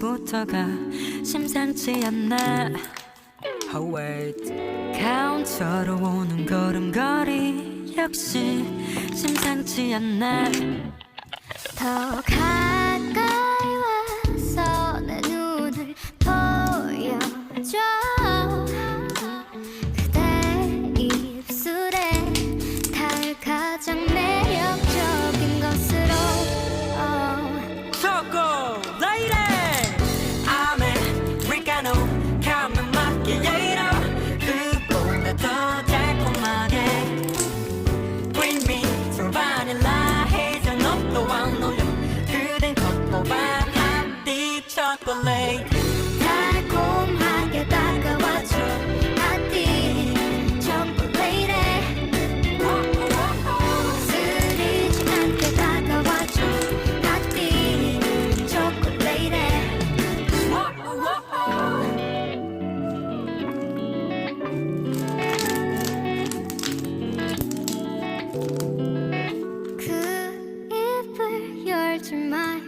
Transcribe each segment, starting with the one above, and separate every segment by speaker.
Speaker 1: 시작부터가 심상치 않나. Oh wait. 카운터로 오는 걸음걸이 역시 심상치 않나.
Speaker 2: 더 가까이 와서 내 눈을 보여줘. 그대 입술에 닿을 가장 매력적인 것으로.
Speaker 1: 초코 레이디 아메리카노 카라멜 마키아토 그보다 더 달콤하게 Bring me to vanilla 해전업도 안 올려 그댄 겉보반 핫딥 초콜릿
Speaker 2: 달콤하게 다가와줘. 핫딥 초콜릿에 쓰리지 않게 다가와줘. 핫딥 초콜릿에 그 입을 열지 마요.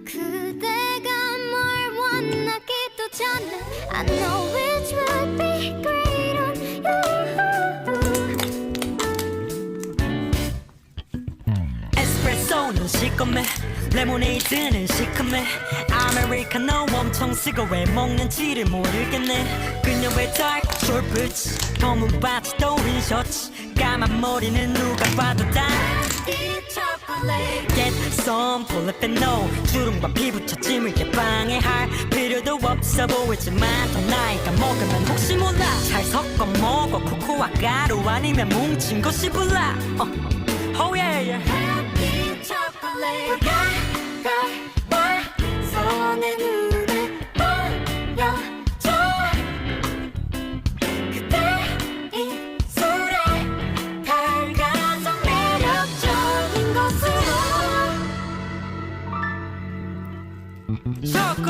Speaker 2: 그대가 뭘 원하기도 전에 I know which would be great on you.
Speaker 1: 에스프레소는 시꺼매 레모네이드는 시큼해 아메리카노 엄청 쓰고 왜 먹는지를 모르겠네. 그녀의 dark short boots 검은 바지 또린 셔츠 까만 머리는 누가 봐도 다 Get some polyphenol 주름과 피부 처짐을 예방해할 필요도 없어 보이지만 더 나이가 먹으면 혹시 몰라 잘 섞어 먹어 코코아 가루 아니면 뭉친 것이 불라 Oh yeah yeah
Speaker 2: Happy chocolate 가까이 와서 내 눈을 보여줘. 그대 입술에 닿을 가장 매력적인 것으로.
Speaker 1: 초코